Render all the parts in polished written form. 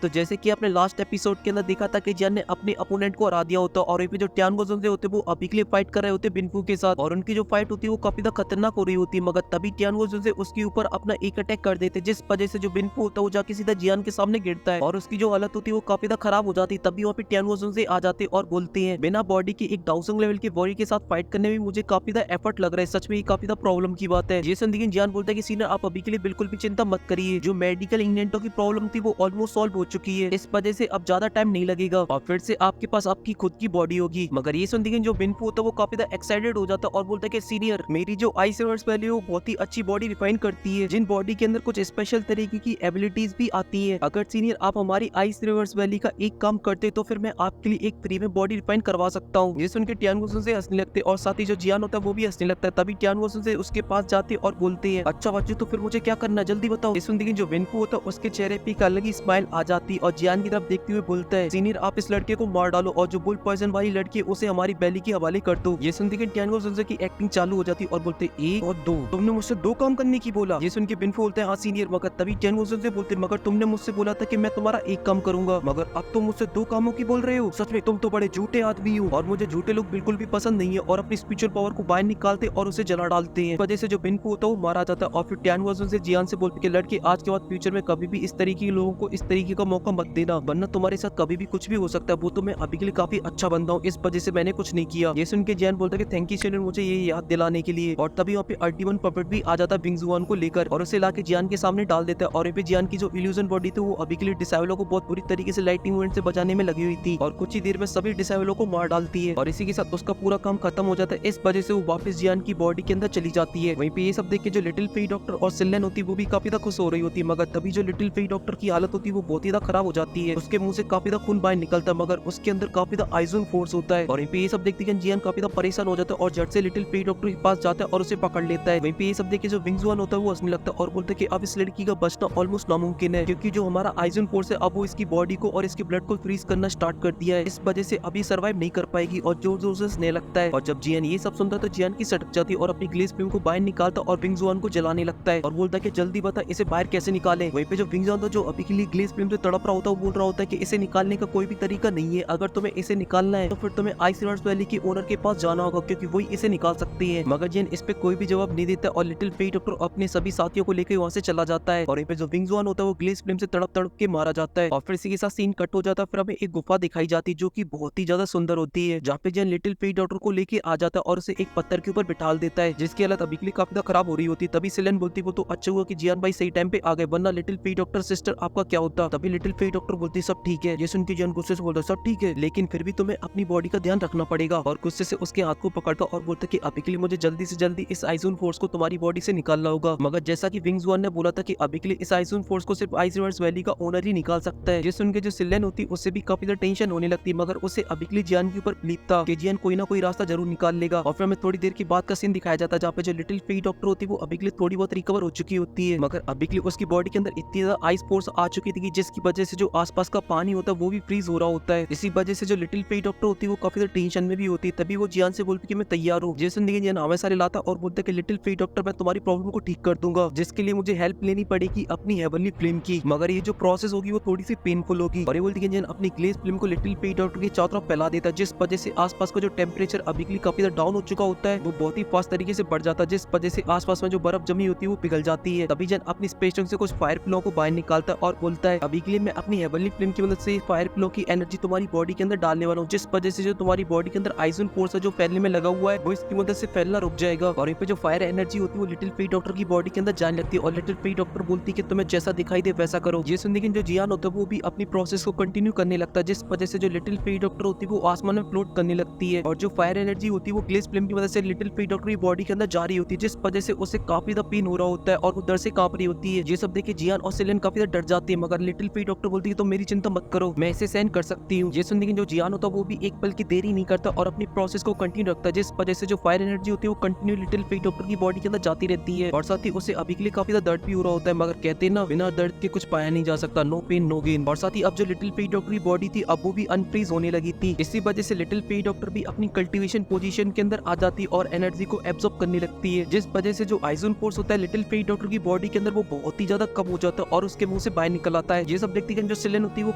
तो जैसे कि आपने लास्ट एपिसोड के अंदर देखा था कि जियान ने अपने अपोनेंट को हरा दिया होता और जो टियान से होते वो अभी के लिए फाइट कर रहे होते बिनफू के साथ, और उनकी जो फाइट होती है वो काफी ज्यादा खतरनाक हो रही होती, मगर तभी टियान से उसके ऊपर अपना एक अटैक कर देते, जिस वजह से जो बिनफू होता है वो जाके सीधा जियान के सामने गिरता है और उसकी जो हालत होती है वो काफी ज्यादा खराब हो जाती है। तभी वहाँ पे टियान से आ जाते और बोलते हैं बिना बॉडी के एक डाउसंग लेवल के बॉडी के साथ फाइट करने में मुझे काफी ज्यादा एफर्ट लग रहा है, सच में ये काफी ज्यादा प्रॉब्लम की बात है। जेसन लेकिन जियान बोलता है कि सीनियर आप अभी के लिए बिल्कुल भी चिंता मत करिए, जो मेडिकल इंग्रेडिएंटों की प्रॉब्लम थी वो ऑलमोस्ट सॉल्व हो चुकी है, इस वजह से अब ज्यादा टाइम नहीं लगेगा और फिर से आपके पास आपकी खुद की बॉडी होगी। मगर ये सुन जो बिनफू होता है वो काफी ज्यादा एक्साइटेड हो जाता है और बोलता है कि सीनियर मेरी जो आई सिवर्स वैली है वो बहुत ही अच्छी बॉडी रिफाइन करती है, जिन बॉडी के अंदर कुछ स्पेशल तरीके की एबिलिटीज भी आती है। अगर सीनियर आप हमारी आई सिवर्स वैली का एक काम करते तो फिर मैं आपके लिए एक फ्री में बॉडी रिफाइन करवा सकता हूँ। ये सुन के टियान से हंसने लगते और साथ ही जो जियान होता है वो भी हंसने लगता है। तभी टियान से उसके पास जाते और बोलते हैं अच्छा बच्चों तो फिर मुझे क्या करना जल्दी बताओ। ये सुन जो बिनफू होता है उसके चेहरे पे एक अलग ही स्माइल आ जाती और जियान की तरफ देखते हुए बोलता है सीनियर आप इस लड़के को मार डालो और जो बुल पॉइजन वाली लड़की है उसे हमारी बैली के हवाले कर दो। ये सुन के टियान की एक्टिंग चालू हो जाती और बोलते एक और दो, तुमने मुझसे दो काम करने की बोला। ये सुन के बिनफू बोलते हैं हाँ सीनियर, मगर तभी टियान से बोलते मगर तुमने मुझसे बोला था कि मैं तुम्हारा एक काम करूंगा, मगर अब तुम मुझसे दो कामों की बोल रहे हो। सच में तुम तो बड़े झूठे आदमी हो और मुझे झूठे लोग बिल्कुल भी पसंद नहीं है, और अपनी स्पिरिचुअल पावर को बाहर निकालते और उसे जला डालते हैं। वजह से जो बिनफू होता है वो मारा जाता है और फिर टियान से जियान से बोलते कि लड़के आज के बाद फ्यूचर में कभी भी इस तरीके के लोगों को इस तरीके का मौका मत देना, वरना तुम्हारे साथ कभी भी कुछ भी हो सकता है। वो तो मैं अभी के लिए काफी अच्छा बंदा हूँ, इस वजह से मैंने कुछ नहीं किया। ये सुन के जियान बोलता है कि थैंक यू सीनियर मुझे ये याद दिलाने के लिए, और तभी वहाँ पे अल्टीवन पपेट भी आ जाता है विंगजुआन को लेकर और उसे लाके जियान के सामने डाल देता है। और यहाँ पे जियान की जो इल्यूजन बॉडी थी वो अभी के लिए डिसेबलों को बहुत बुरी तरीके से लाइटिंग इवेंट से बचाने में लगी हुई थी और कुछ ही देर में सभी डिसेबलों को मार डालती है और इसी के साथ उसका पूरा काम खत्म हो जाता है। इस वजह से वो वापस जियान की बॉडी के अंदर चली जाती है। वहीं पे ये सब देख के जो लिटिल फेई डॉक्टर और सिल्लेन होती है वो भी काफी ज्यादा खुश हो रही होती है, मगर तभी जो लिटिल फेई डॉक्टर की हालत होती है वो बहुत ही ज्यादा खराब हो जाती है। उसके मुंह से काफी ज्यादा खून बाहर निकलता है, मगर उसके अंदर काफी ज्यादा आइजोन फोर्स होता है। और ये सब देखते जियान काफी ज्यादा परेशान हो जाता है और झट से लिटिल फेई डॉक्टर के पास जाता है और उसे पकड़ लेता है। वहीं पे ये सब देख के जो विंगजुआन होता है वो हंसने लगता है और बोलता है कि अब इस लड़की का बचना ऑलमोस्ट नामुमकिन है, क्योंकि जो हमारा आइजोन फोर्स है अब वो इसकी बॉडी को और इसके ब्लड को फ्रीज करना स्टार्ट कर दिया है, इस वजह से अभी सर्वाइव नहीं कर पाएगी और जोर जोर से हंसने लगता है। और जब जियान ये सब सुनता है तो जियान की सटक जाती है और अपनी ग्लेस फ्लेम को बाहर निकालता और विंगजुआन को जलाने लगता है और बोलता है कि जल्दी बता इसे बाहर कैसे निकाले। वहीं पे जो विंगजुआन जो अभी के लिए ग्लेस फ्लेम से तड़प रहा होता है वो बोल रहा होता है कि इसे निकालने का कोई भी तरीका नहीं है, अगर तुम्हें इसे निकालना है तो फिर तुम्हें आइस रिवर्स वैली के ओनर के पास जाना होगा, क्योंकि वही इसे निकाल सकती है। मगर जियान इस पे कोई भी जवाब नहीं देता और लिटिल फेई डॉक्टर अपने सभी साथियों को लेकर वहां से चला जाता है और यहाँ पे जो विंगजुआन होता है वो ग्लेस फ्लेम से तड़प तड़प के मारा जाता है। और फिर इसी के साथ सीन कट हो जाता है। फिर हमें एक गुफा दिखाई जाती है जो की बहुत ही ज्यादा सुंदर होती है, जहाँ पे जियान लिटिल फेई डॉक्टर को लेके आ जाता है और उसे एक पत्थर के ऊपर बिठा देता है, जिसकी हालत अभी के लिए काफी खराब हो रही होती है। तभी सिलेन बोलती वो तो अच्छा हुआ कि जियान भाई सही टाइम पे आ गए, वरना लिटिल फेई डॉक्टर सिस्टर आपका क्या होता। तभी लिटिल फेई डॉक्टर बोलती सब ठीक है। ये सुन के जियान गुस्से से बोलता सब ठीक है, लेकिन फिर भी तुम्हें अपनी बॉडी का ध्यान रखना पड़ेगा, और गुस्से से उसके हाथ को पकड़ता और बोलता कि अभी के लिए मुझे जल्दी से जल्दी इस आइजोन फोर्स को तुम्हारी बॉडी से निकालना होगा। मगर जैसा कि विंगजुआन ने बोला था कि अभी के लिए इस आइजोन फोर्स को सिर्फ आइस रिवर्स वैली का ओनर ही निकाल सकता है। ये सुन के जो सिलेन होती उससे भी काफी ज्यादा टेंशन होने लगती, मगर उसे अभी के लिए जियान के ऊपर बिलीव था कि जियान कोई ना कोई रास्ता जरूर निकाल लेगा। और फिर हमें थोड़ी देर के बाद का सीन दिखाया जाता है जहाँ पे जो लिटिल फेई डॉक्टर होती है वो अभी के लिए थोड़ी बहुत रिकवर हो चुकी होती है, मगर अभी के लिए उसकी बॉडी के अंदर इतनी ज्यादा आइस फोर्स आ चुकी थी जिसकी वजह से जो आसपास का पानी होता है वो भी फ्रीज हो रहा होता है। इसी वजह से जो लिटिल फेई डॉक्टर होती है वो काफी ज्यादा टेंशन में भी होती है। तभी वो जियान से बोलती कि मैं तैयार हूँ। जैसे जियान हमें सारे लाता और बोलते कि लिटिल फेई डॉक्टर मैं तुम्हारी प्रॉब्लम को ठीक कर दूंगा, जिसके लिए मुझे हेल्प लेनी पड़ेगी अपनी हेवनली फ्लेम की, मगर ये जो प्रोसेस होगी वो थोड़ी सी पेनफुल होगी। और ये बोलती है जियान अपनी ग्लेस फ्लेम को लिटिल फेई डॉक्टर के चारों तरफ फैला देता है, जिस वजह से आसपास का जो टेम्परेचर अभी के लिए काफी ज्यादा डाउन हो चुका होता है वो बहुत ही फास्ट तरीके से बढ़ जाता है, जिस वजह से आसपास में जो बर्फ जमी होती है वो पिघल जाती है। तभी जियान अपनी स्पेस टंक से कुछ फायर फ्लो को बाहर निकालता है और बोलता है अभी के लिए मैं अपनी हेवनली फ्लेम की मदद से फायर फ्लो की एनर्जी तुम्हारी बॉडी के अंदर डालने वाला हूँ, जिस वजह से जो तुम्हारी बॉडी के अंदर आइजोन फोर्स है जो फैलने में लगा हुआ है वो इसकी मदद से फैलना रुक जाएगा। और यहाँ पे जो फायर एनर्जी होती है वो लिटिल फेई डॉक्टर की बॉडी के अंदर जाने लगती है और लिटिल फेई डॉक्टर बोलती है कि तुम्हें जैसा दिखाई दे वैसा करो। ये सुन लेकिन जो जियान होता है वो भी अपनी प्रोसेस को कंटिन्यू करने लगता है, जिस वजह से जो लिटिल फेई डॉक्टर होती है वो आसमान में फ्लोट करने लगती है और जो फायर एनर्जी होती है वो ग्लेस फ्लेम की मदद से लिटिल फेई डॉक्टर की बॉडी के अंदर जा रही होती है, जिस वजह से उसे काफी ज्यादा पेन हो रहा होता है और वो डर से कांप रही होती है। ये सब देखे जियान और सिलेन काफी ज्यादा डर जाती है, मगर लिटिल फेई डॉक्टर बोलती है तो मेरी चिंता मत करो, मैं इसे सहन कर सकती हूँ। ये सुन लेकिन जो जियान होता है वो भी एक पल की देरी नहीं करता और अपनी प्रोसेस को कंटिन्यू रखता है, जिस वजह से जो फायर एनर्जी होती है वो कंटिन्यू लिटिल फेई डॉक्टर की बॉडी के अंदर जाती रहती है और साथ ही उसे अभी के लिए काफी ज्यादा दर्द भी हो रहा होता है, मगर कहते हैं ना बिना दर्द के कुछ पाया नहीं जा सकता, नो पेन नो गेन। और साथ ही अब जो लिटिल फेई डॉक्टर की बॉडी थी अब वो भी अनफ्रीज होने लगी थी, इसी वजह से लिटिल फेई डॉक्टर भी अपनी कल्टीवेशन पोजीशन के अंदर आ जाती और एनर्जी को एब्जॉर्ब करने लगती है, जिस वजह से जो आइजोन फोर्स होता है लिटिल फेई डॉक्टर की बॉडी के अंदर वो बहुत ही ज्यादा कम हो जाता है और उसके मुंह से बाहर निकल आता है। ये सब सब देखती है जो सिलन होती है वो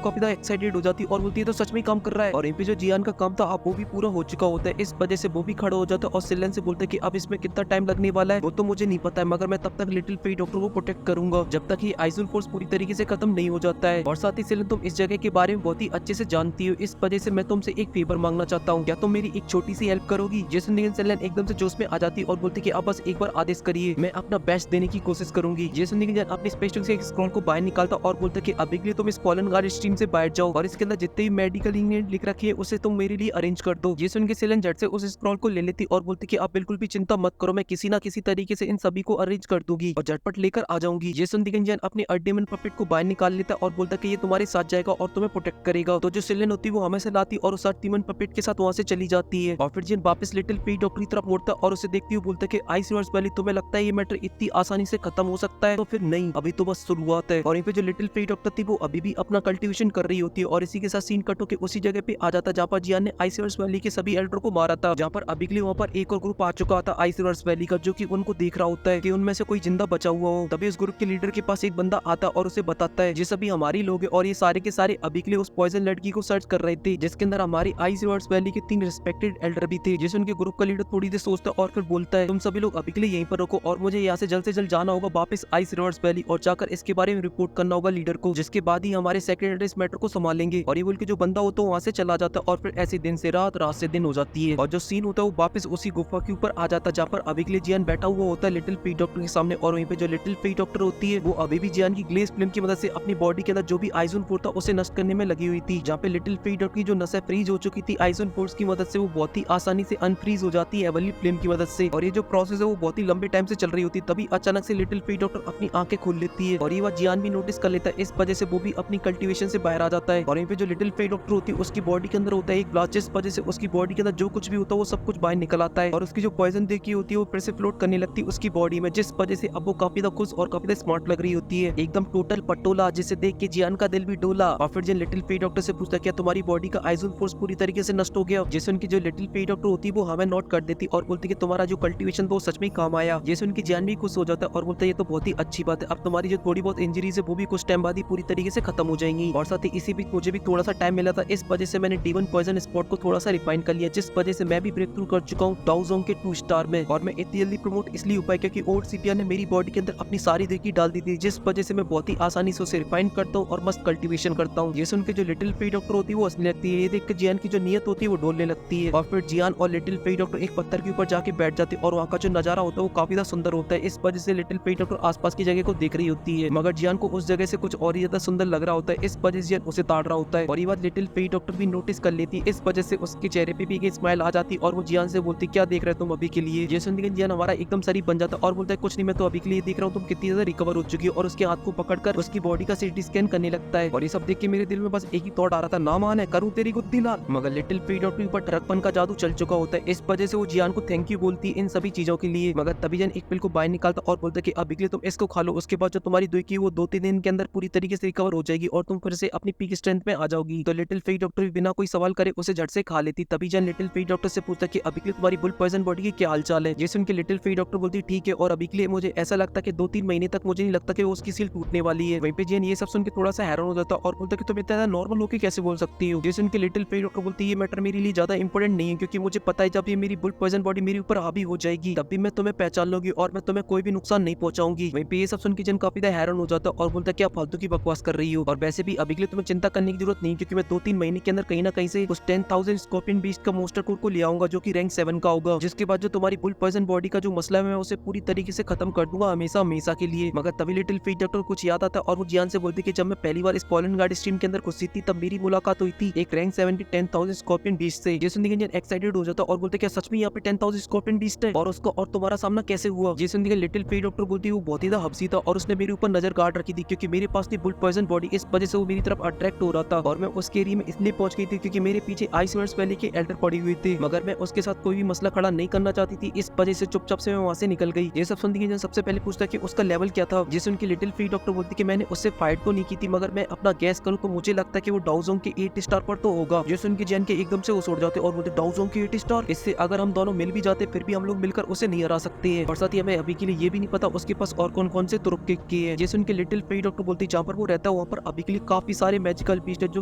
काफी ज्यादा एक्साइटेड हो जाती है और बोलती है तो सच में काम कर रहा है। और यहाँ पे जो जियान का काम था अब वो भी पूरा हो चुका होता है। इस वजह से वो भी खड़ा हो जाता है और सिलन से बोलते है कि अब इसमें कितना टाइम लगने वाला है वो तो मुझे नहीं पता है, मगर मैं तब तक लिटिल फेई डॉक्टर को प्रोटेक्ट करूंगा जब तक ये आइजोल फोर्स पूरी तरीके से खत्म नहीं हो जाता है। और साथ ही सिलन तुम इस जगह के बारे में बहुत ही अच्छे से जानती हो, इस वजह से मैं तुमसे एक फेवर मांगना चाहता हूँ, क्या तुम मेरी एक छोटी सी हेल्प करोगी। जैसे निगन सिलन एकदम से जोश में आ जाती और बोलती कि आप बस एक बार आदेश करिए, मैं अपना बेस्ट देने की कोशिश करूंगी। जैसे निगन अपनी स्पेस टंक से एक स्क्रॉल को बाहर निकालता और बोलता कि अभी के लिए तुम इस पॉलन गार्ड स्ट्रीम से बाहर जाओ और इसके अंदर जितने भी मेडिकल इंग्रेडिएंट लिख रखे हैं उसे तुम मेरे लिए अरेंज कर दो। जैसे उनके सिलन झट से उस स्क्रॉल को ले लेती और बोलती कि आप बिल्कुल भी चिंता मत करो, मैं किसी ना किसी तरीके से इन सभी को अरेंज कर दूंगी और झटपट लेकर आ जाऊंगी। जेसन दिगंजन अपने अर्डेमन पपेट को बाहर निकाल लेता और बोलता कि ये तुम्हारे साथ जाएगा और तुम्हें प्रोटेक्ट करेगा। तो जो सिलन होती है वो हमें से लाती और उस अर्डेमन पपेट के साथ वहां से चली जाती है। और फिर जिन वापस लिटिल फेई डॉक्टर की तरफ मुड़ता और उसे देखती हुई बोलता कि आइस रिवर्स वैली तुम्हें लगता है ये मैटर इतनी आसानी से खत्म हो सकता है, तो फिर नहीं, अभी तो बस शुरुआत है। और यहाँ पे जो लिटिल फेई डॉक्टर थी वो अभी भी अपना कल्टीवेशन कर रही होती है और इसी के साथ सीन कट होकर उसी जगह पे आ जाता जहाँ पर जियान ने आइस रिवर्स वैली के सभी एल्डर को मारा था, जहाँ पर अभी के लिए वहाँ पर एक और ग्रुप आ चुका था आइस रिवर्स वैली का, जो कि उनको देख रहा होता है कि उनमें से कोई जिंदा बचा हुआ हो। तभी उस ग्रुप के लीडर के पास एक बंदा आता और उसे बताता है ये सभी हमारी लोग हैं और ये सारे के सारे अभी के लिए उस पॉइजन लड़की को सर्च कर रहे थे जिसके अंदर हमारी आइस रिवर्स वैली के 3 रिस्पेक्टेड एल्डर भी थे। जैसे उनके ग्रुप का लीडर थोड़ी देर सोचता और फिर बोलता है तुम सभी लोग अभी के लिए यहीं पर रखो और मुझे यहाँ से जल्द जाना होगा वापस आइस रिवर्स वैली और जाकर इसके बारे में रिपोर्ट करना होगा लीडर को, जिसके बाद ही हमारे सेक्रेटरी इस मैटर को संभालेंगे। और ये बोल के जो बंदा होता है वहाँ से चला जाता है और फिर ऐसे दिन से रात, रात से दिन हो जाती है। और जो सीन होता है वो वापस उसी गुफा के ऊपर आ जाता है जहाँ पर अभी के लिए जियान बैठा हुआ होता है लिटिल फेई डॉक्टर के सामने। और वहीं पे जो लिटिल फेई डॉक्टर होती है वो अभी भी जियान की ग्लेस फिल्म की मदद से अपनी बॉडी के अंदर जो भी आइजोन फोर्स था उसे नष्ट करने में लगी हुई थी, जहाँ पे लिटिल फेई डॉक्टर की जो नसें फ्रीज हो चुकी थी आइजोन फोर्स की मदद से वो बहुत ही आसानी से अनफ्रीज हो जाती है एवली फ्लेम की मदद से। और ये जो प्रोसेस है वो बहुत ही लंबे टाइम से चल रही होती है। तभी अचानक से लिटिल फेई डॉक्टर अपनी आंखें खोल लेती है और ये बात जियान भी नोटिस कर लेता है, इस वजह से वो भी अपनी कल्टीवेशन से बाहर आ जाता है। और यहाँ पे जो लिटिल फेई डॉक्टर होती है उसकी बॉडी के अंदर होता है एक ब्लास्ट, जिस वजह से उसकी बॉडी के अंदर जो कुछ भी होता है वो सब कुछ बाहर निकल आता है और उसकी जो पॉइजन देखी होती है वो फिर से फ्लोट करने लगती है उसकी बॉडी में, जिस वजह से अब वो काफी ज्यादा खुश और काफी ज्यादा स्मार्ट लग रही होती है, एकदम टोटल पटोला, जिसे देख के जियान का दिल भी डोला। और फिर जिन लिटिल फेई डॉक्टर से पूछता क्या तुम्हारी बॉडी का आइजोन फोर्स पूरी तरीके से नष्ट हो गया, जैसे उनकी जो लिटिल फेई डॉक्टर होती है वो हमें नोट कर देती और बोलती कि तुम्हारा जो कल्टीवेशन वो सच में काम आया। जैसे उनकी जियान भी खुश हो जाता है और बोलता है ये तो बहुत ही अच्छी बात है, अब तुम्हारी जो थोड़ी बहुत इंजरीज है वो भी कुछ टाइम बाद ही पूरी तरीके से खत्म हो जाएंगी। और साथ ही इसी बीच मुझे भी थोड़ा सा टाइम मिला था, इस वजह से मैंने D1 पॉइजन स्पॉट को थोड़ा सा रिफाइन कर लिया, जिस वजह से मैं भी ब्रेक थ्रू कर चुका हूँ डाउजोंग के 2 स्टार में। और मैं इतनी जल्दी प्रमोट इसलिए हो पाया क्योंकि ओल्ड सीपिया ने मेरी बॉडी के अंदर अपनी सारी देखी डाल दी थी, जिस वजह से मैं बहुत ही आसानी से उसे रिफाइन करता हूँ और मस्त कल्टीवेशन करता हूँ। जैसे उनके जो लिटिल फेई डॉक्टर होती है वो हंसने लगती है, ये देख के जियान की जो नियत होती है वो डोलने लगती है। और फिर जियान और लिटिल फेई डॉक्टर एक पत्थर के ऊपर जाके बैठ जाते और वहाँ का जो नजारा होता है वो काफी ज्यादा सुंदर होता है, इस वजह से लिटिल फेई डॉक्टर आसपास की जगह को देख रही होती है, मगर जियान को उस जगह से कुछ और ही ज्यादा सुंदर लग रहा होता है, इस वजह से जियान उसे ताड़ रहा होता है। और ये बात लिटिल फेई डॉक्टर भी नोटिस कर लेती है, इस वजह से उसके चेहरे पे भी एक स्माइल आ जाती और वो जियान से बोलती क्या देख रहे हो तुम अभी के लिए। जैसे जियान हमारा एकदम सरी बन जाता और बोलता है कुछ नहीं, मैं तो अभी के लिए देख रहा हूँ तुम कितनी ज्यादा रिकवर हो चुकी हो, और उसके हाथ को पकड़कर उसकी बॉडी का सीटी स्कैन करने लगता है। और ये सब देख के मेरे दिल में बस एक ही थॉट आ रहा था, ना मान है करूँ तेरी गुद्दी लाल। मगर लिटिल फेई डॉक्टर के ऊपर ठरकपन का जादू चल चुका होता है, इस वजह से वो जियान को थैंक यू बोलती है इन सभी चीजों के लिए। मगर तभी जियान एक पिल को बाहर निकालता और बोलता कि अभी के लिए तुम इसको खा लो, उसके बाद जो तुम्हारी दुई की वो 2-3 दिन के अंदर पूरी तरीके से रिकवर हो जाएगी और तुम फिर से अपनी पीक स्ट्रेंथ में आ जाओगी। तो लिटिल फेई डॉक्टर भी बिना कोई सवाल करे उसे झट से खा लेती। तभी जियान लिटिल फेई डॉक्टर से पूछता कि अभी के लिए तुम्हारी बुल पॉइजन बॉडी की क्या हालचाल है। जैसे उनके लिटिल फेई डॉक्टर बोलती ठीक है, और अभी के लिए मुझे ऐसा लगता कि 2-3 महीने तक मुझे नहीं लगता कि उसकी सील टूटने वाली है। वहीं पे जियान ये सब सुन के थोड़ा सा हैरान हो जाता और बोलता कि तुम इतना नॉर्मल होकर कैसे बोल सकती हो। जैसे उनके लिटिल फेई डॉक्टर बोलती है ये मैटर मेरे लिए ज्यादा इंपॉर्टेंट नहीं है, क्योंकि मुझे पता है जब ये मेरी बुल पॉइजन बॉडी मेरे ऊपर हावी हो जाएगी तब भी मैं तुम्हें पहचान लूंगी और मैं तुम्हें कोई भी नुकसान नहीं पहुंचाऊंगी। वहीं पे ये सब सुन के जियान काफी हैरान हो जाता और बोलता क्या फालतू की बकवास कर रही हो, और वैसे भी अभी के लिए तुम्हें चिंता करने की जरूरत नहीं, क्योंकि मैं 2-3 महीने के अंदर कहीं ना कहीं से उस 10,000 स्कॉर्पियन बीस्ट का मोस्टर कोड को ले आऊंगा जो कि रैंक 7 का होगा, जिसके बाद जो तुम्हारी बुल पॉइजन बॉडी का जो मसला है मैं उसे पूरी तरीके से खत्म कर दूंगा हमेशा हमेशा के लिए। मगर तभी लिटिल फेई डॉक्टर कुछ याद आता और वो जियान से बोलती कि जब मैं पहली बार इस पॉलन गार्ड स्ट्रीम के अंदर घुसी थी तब मेरी मुलाकात हुई थी एक रैंक 7 की 10,000 स्कॉर्पियन बीस्ट से। जैसे जियान एक्साइटेड हो जाता और बोलते क्या सच में यहाँ पे 10,000 स्कॉर्पियन बीस्ट है, और उसको और तुम्हारा सामना कैसे हुआ। जैसे लिटिल फेई डॉक्टर बोलती है वो बहुत ही हब्सी था और उसने मेरे ऊपर नजर गाड़ रखी थी क्योंकि मेरे पास थी बुल पॉइजन बॉडी, इस वजह से वो मेरी तरफ अट्रैक्ट हो रहा था और मैं उसके एरिया में इसलिए पहुंच गई थी क्योंकि मेरे पीछे आइस रिवर्स वैली के एल्डर पड़ी हुई थी, मगर मैं उसके साथ कोई भी मसला खड़ा नहीं करना चाहती थी, इस वजह से चुपचाप से मैं वहां से निकल गई। ये सब सुनती है सबसे पहले पूछता कि उसका लेवल क्या था। जैसे उनकी लिटिल फेई डॉक्टर बोलती कि मैंने उससे फाइट तो नहीं की थी, मगर मैं अपना गैस करूं तो मुझे लगता है कि वो डाउजोंग के 8 स्टार पर तो होगा। जैसे उनके जैन के एकदम से उड़ जाते और बोलते डाउजोंग के 8 स्टार, इससे अगर हम दोनों मिल भी जाते फिर भी हम लोग मिलकर उसे नहीं हरा सकते हैं। और साथ ही हमें अभी के लिए ये भी नहीं पता उसके पास और कौन कौन से तुरुप के हैं। जैसे उनके लिटिल फेई डॉक्टर बोलती जहाँ पर वो रहता देखता है वहाँ पर अभी के लिए काफी सारे मैजिकल बीस्ट है जो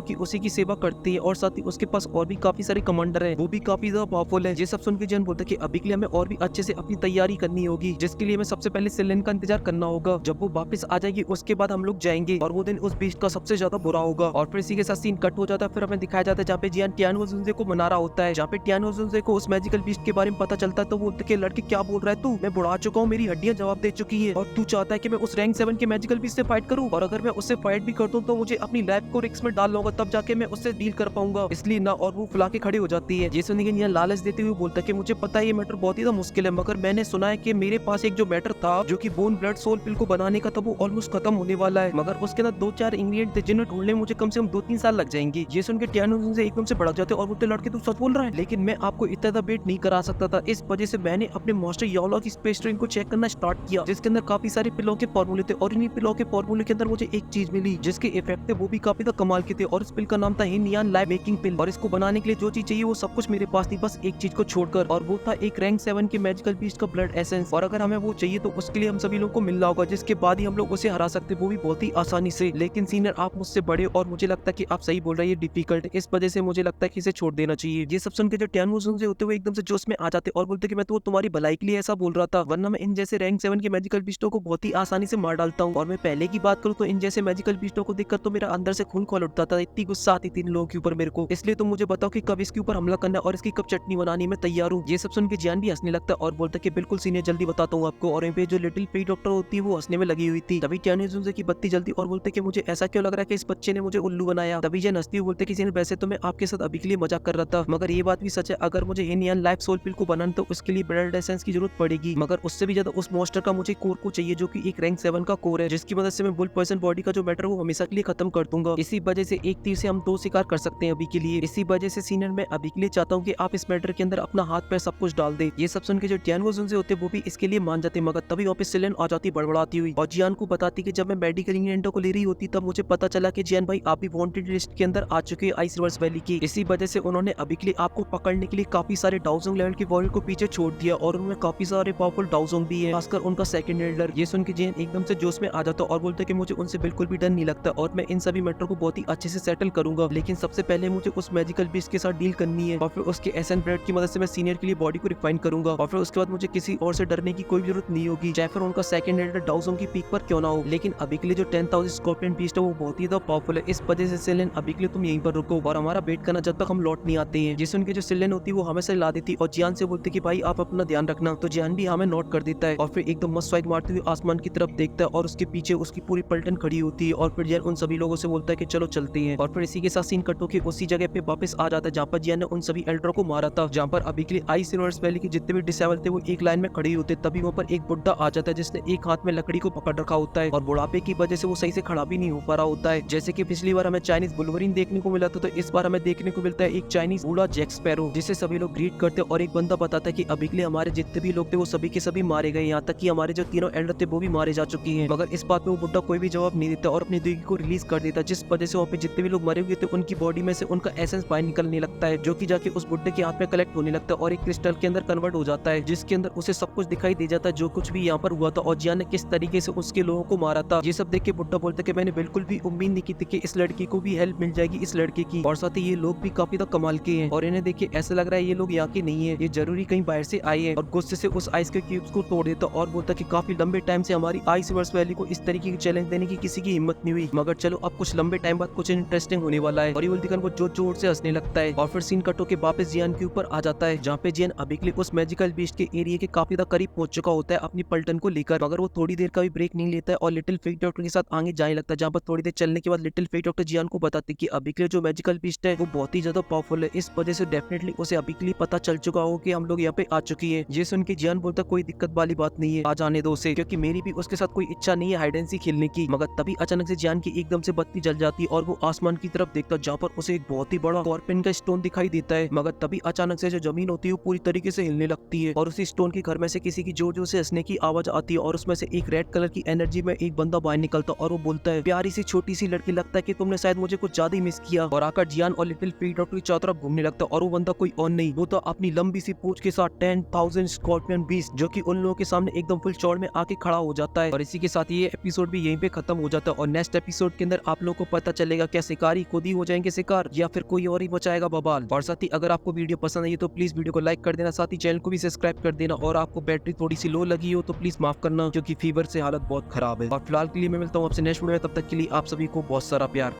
कि उसी की सेवा करती है, और साथ ही उसके पास और भी काफी सारे कमांडर है, वो भी काफी ज्यादा पावरफुल है। ये सब सुन के जैन बोलता है कि अभी के लिए हमें और भी अच्छे से अपनी तैयारी करनी होगी, जिसके लिए हमें सबसे पहले सिलेन का इंतजार करना होगा। जब वो वापस आ जाएगी उसके बाद हम लोग जाएंगे, और वो दिन उस बीस्ट का सबसे ज्यादा बुरा होगा। और फिर इसी के साथ सीन कट हो जाता है। फिर हमें दिखाया जाता है जहाँ पे जियान टियानो जुनजे को मना रहा होता है, जहाँ पे टियानो जुनजे को उस मैजिकल बीस्ट के बारे में पता चलता है। तो वो बोलते कि लड़के क्या बोल रहा है तू, मैं बुढ़ा चुका हूँ, मेरी हड्डियां जवाब दे चुकी है, और तू चाहता है कि मैं उस रैंक 7 के मैजिकल बीस्ट से फाइट करूँ, और अगर मैं उससे फाइट भी करता हूँ तो मुझे अपनी लाइफ को रिस्क में डालना होगा, तब जाके मैं उससे डील कर पाऊंगा, इसलिए ना। और वो फुला के खड़ी हो जाती है। जैसे यहाँ लालच देते हुए बोलता है कि मुझे पता है ये मैटर बहुत ही मुश्किल है, मगर मैंने सुना है कि मेरे पास एक जो मैटर था जो कि बोन ब्लड सोल पिल को बनाने का था, वो ऑलमोस्ट खत्म होने वाला है, मगर उसके अंदर 2-4 इंग्रेडिएंट थे जिन्हें ढूंढने में मुझे कम से कम 2-3 साल लग जाएंगे। ये सुन के टियानो से एकदम से भड़क जाते और बोलते लड़के तू सच बोल रहा है, लेकिन मैं आपको इतना ज्यादा वेट नहीं करा सकता था, इस वजह से मैंने अपने मास्टर याओला की स्पेस ट्रेन को चेक करना स्टार्ट किया, जिसके अंदर काफी सारे पिलों के फॉर्मूले थे, और इन्हीं पिलों के फॉर्मूले के अंदर मुझे एक चीज मिली जिसके इफेक्ट थे वो भी काफी कमाल के थे, और इस पिल का नाम था हिनयान लाइफ मेकिंग पिल, और इसको बनाने के लिए जो चीज चाहिए वो सब कुछ मेरे पास थी, बस एक चीज को छोड़कर, और वो था एक रैंक 7 के मैजिकल बीस्ट का ब्लड एसेंस। और अगर हमें वो चाहिए तो उसके लिए हम सभी लोगों को मिलना होगा, जिसके बाद ही हम लोग उसे हरा सकते, वो भी बहुत ही आसानी से। लेकिन सीनियर आप मुझसे बड़े और मुझे लगता है कि आप सही बोल रहे हैं, ये डिफिकल्ट है, इस वजह से मुझे लगता है कि इसे छोड़ देना चाहिए। ये सब सुन के जो टियानो जुनजे होते हुए एकदम से जोश में आ जाते और बोलते कि मैं तो तुम्हारी भलाई के लिए ऐसा बोल रहा था, वरना मैं इन जैसे रैंक 7 के मैजिकल बीस्टों को बहुत ही आसानी से मार डालता हूँ। और मैं पहले की बात करूँ तो इन जैसे मैजिकल बीस्टों को देखकर तो मेरा अंदर से खून खोल उठता था, इतनी गुस्सा आती थी इन लोगों के ऊपर मेरे को। इसलिए तुम मुझे बताओ कि कब इसके ऊपर हमला करना है और इसकी कब चटनी बनानी, मैं तैयार हूँ। ये सब सुन के जियान भी हंसने लगता है और बोलता है कि बिल्कुल सीनियर जल्दी बताता हूँ आपको। और यहाँ पे जो लिटिल फी डॉक्टर होती है वो हंसने में लगी हुई थी। तभी टियानो जुनजे की बत्ती जलती और बोलते कि मुझे ऐसा क्यों लग रहा है कि इस बच्चे ने मुझे उल्लू बनाया। तभी जियान हंसती हुई बोलते कि सीनियर वैसे तो मैं आपके साथ अभी के लिए मजाक कर रहा था, मगर ये बात भी सच है, अगर मुझे हिनयान लाइफ सोल पिल को बनाना तो उसके लिए ब्लड एसेंस की जरूरत पड़ेगी, मगर उससे भी ज्यादा उस मॉन्स्टर का मुझे कोर को चाहिए जो कि एक रैंक 7 का कोर है, जिसकी मदद से मैं बुल पर्सन बॉडी का जो मैटर वो हमेशा के लिए खत्म कर दूंगा। इसी वजह से एक तीर से हम 2 शिकार कर सकते हैं अभी के लिए। इसी वजह से सीनियर मैं अभी के लिए चाहता हूँ कि आप इस मैटर के अंदर अपना हाथ पैर सब कुछ डाल दे। ये सब सुन के जो टियानो जुनजे होते वो भी इसके लिए मान जाते, मगर तभी वापस सिलेन आ जाती बड़बड़ाती हुई और जियान को बताती कि जब मैं मेडिकल इंग्रेडिएंटों को ले रही होती तब मुझे पता चला कि जियान भाई आप भी वांटेड लिस्ट के अंदर आ चुके हैं आइस रिवर्स वैली की। इसी वजह से उन्होंने अभी के लिए आपको पकड़ने के लिए काफी सारे डाउजोंग लेवल के वॉरियर को पीछे छोड़ दिया, और उनमें काफी सारे पावरफुल डाउजोंग भी है, खासकर उनका सेकंड एल्डर। ये सुन के जियान एकदम से जोश में आ जाता और बोलता कि मुझे उनसे बिल्कुल भी डर नहीं लगता, और मैं इन सभी मैटर को बहुत ही अच्छे से सेटल करूंगा, लेकिन सबसे पहले मुझे उस मैजिकल बीस्ट के साथ डील करनी है, और फिर उसके एसेंस ब्रेड की मदद से मैं सीनियर के लिए बॉडी को रिफाइन करूंगा, और फिर उसके बाद मुझे किसी और से डरने की कोई जरूरत नहीं होगी, चाहे फिर उनका सेकंड एल्डर डाउजोंग की पीक पर क्यों ना हो। लेकिन अभी के लिए जो 10,000 स्कॉर्पियन बीस्ट है वो बहुत ही ज्यादा पावरफुल है, इस वजह से सिलेन अभी के लिए तुम यहीं पर रुको और हमारा वेट करना जब तक हम लौट नहीं आते हैं। जिस उनकी जो सिलेन होती है वो हमेशा ला देती और जियान से बोलती कि भाई आप अपना ध्यान रखना, तो जियान भी हमें नोट कर देता है और फिर एकदम मस्त स्वाइग मारते हुए आसमान की तरफ देखता है, और उसके पीछे उसकी पूरी पलटन खड़ी होती है, और फिर जियान उन सभी लोगों से बोलता है कि चलो चलते हैं। और फिर इसी के साथ सीन कट होके उसी जगह पे वापस आ जाता है जहाँ पर जियान ने उन सभी एल्डरों को मारा था, जहाँ पर अभी के लिए आइस रिवर्स वैली के जितने भी डिसेबल थे वो एक लाइन में खड़े होते। तभी वहाँ पर एक बुड्ढा आ जाता है जिसने एक हाथ में लकड़ी को पकड़ रखा होता है, और बुढ़ापे की वजह से वो सही से खड़ा भी नहीं हो पा रहा होता है। जैसे कि पिछली बार हमें चाइनीज बुलवरीन देखने को मिला था, तो इस बार हमें देखने को मिलता है एक चाइनीज बूढ़ा जैक स्पैरो, जिसे सभी लोग ग्रीट करते हैं, और एक बंदा बताता है कि अभी के लिए हमारे जितने भी लोग थे वो सभी के सभी मारे गए, यहाँ तक कि हमारे जो तीनों एल्डर थे वो भी मारे जा चुके हैं। मगर इस बात पे वो बुड्ढा कोई भी जवाब नहीं देता और अपनी दुई को रिलीज कर देता, जिस वजह से वहाँ पे जितने भी लोग मरे हुए थे उनकी बॉडी में से उनका एसेंस बाहर निकलने लगता है, जो कि जाके उस बुड्ढे के हाथ में कलेक्ट होने लगता है और एक क्रिस्टल के अंदर कन्वर्ट हो जाता है, जिसके अंदर उसे सब कुछ दिखाई दे जाता है जो कुछ भी यहाँ पर हुआ था और जियान ने किस तरीके से उसके लोगों को मारा था। ये सब देख के बुड्ढा बोलता है कि मैंने बिल्कुल भी उम्मीद नहीं की थी कि इस लड़की को भी हेल्प मिल जाएगी इस लड़के की, और साथ ही ये लोग भी काफी ज्यादा कमाल के हैं, और इन्हें देखिए ऐसा लग रहा है ये लोग यहाँ के नहीं है, ये जरूरी कहीं बाहर से आए हैं। और गुस्से से उस आइस के क्यूब्स को तोड़ देता और बोलता कि काफी लंबे टाइम से हमारी आइस रिवर्स वैली को इस तरीके की चैलेंज देने की किसी की हिम्मत नहीं हुई, मगर चलो अब कुछ लंबे टाइम बाद कुछ इंटरेस्टिंग होने वाला है। और ये दिखन को जोर जोर से हंसने लगता है, और फिर सीन कटो के वापस जियान के ऊपर आ जाता है, जहाँ पे जियान अभी के लिए उस मैजिकल बीस्ट के एरिया के काफी ज्यादा करीब पहुंच चुका होता है अपनी पलटन को लेकर, मगर वो थोड़ी देर का भी ब्रेक नहीं लेता है और लिटिल फेक डॉक्टर के साथ आगे जाने लगता है, जहाँ पर थोड़ी देर चलने के बाद लिटिल फेक डॉक्टर जियान को बताते हैं कि अभी के लिए जो मैजिकल बीस्ट है वो बहुत ही ज्यादा पावरफुल है, इस वजह से डेफिनेटली उसे अभी के लिए पता चल चुका हो कि हम लोग यहाँ पे आ चुकी है। ये सुन के जियान बोलता कोई दिक्कत वाली बात नहीं है, आ जाने दो उसे, क्योंकि मेरी भी उसके साथ कोई इच्छा नहीं है हाइड एंड सीक खेलने की। मगर तभी अचानक से जियान की एकदम से बत्ती जल जाती है और वो आसमान की तरफ देखता जहाँ पर उसे एक बहुत ही बड़ा स्कॉर्पियन का स्टोन दिखाई देता है, मगर तभी अचानक से जो जमीन होती है वो पूरी तरीके से हिलने लगती है और उसी स्टोन के घर में से किसी की जोर जोर से हंसने की आवाज आती है, और उसमें से एक रेड कलर की एनर्जी में एक बंदा बाहर निकलता और वो बोलता है प्यारी सी छोटी सी लड़की, लगता है कि तुमने शायद मुझे कुछ ज्यादा ही मिस किया। और आकर जियान और लिटिल फेक डॉक्टर की चारों तरफ घूमने लगता है, और वो बंदा कोई और नहीं, वो तो अपनी लंबी सी पूंछ के साथ 10,000 स्कॉर्पियन बीस्ट, जो कि उन लोगों के सामने एकदम फुल चौड़ में आके खड़ा हो जाता है। और इसी के साथ ये एपिसोड भी यहीं पे खत्म हो जाता है और नेक्स्ट एपिसोड के अंदर आप लोगों को पता चलेगा क्या शिकारी खुद ही हो जाएंगे शिकार या फिर कोई और ही बचाएगा बवाल। और साथ ही अगर आपको वीडियो पसंद आई तो प्लीज वीडियो को लाइक कर देना, साथ ही चैनल को भी सब्सक्राइब कर देना। और आपको बैटरी थोड़ी सी लो लगी हो तो प्लीज माफ करना, क्योंकि फीवर से हालत बहुत खराब है। और फिलहाल के लिए मैं मिलता हूँ आपसे नेक्स्ट वीडियो में, तब तक के लिए आप सभी को बहुत सारा प्यार।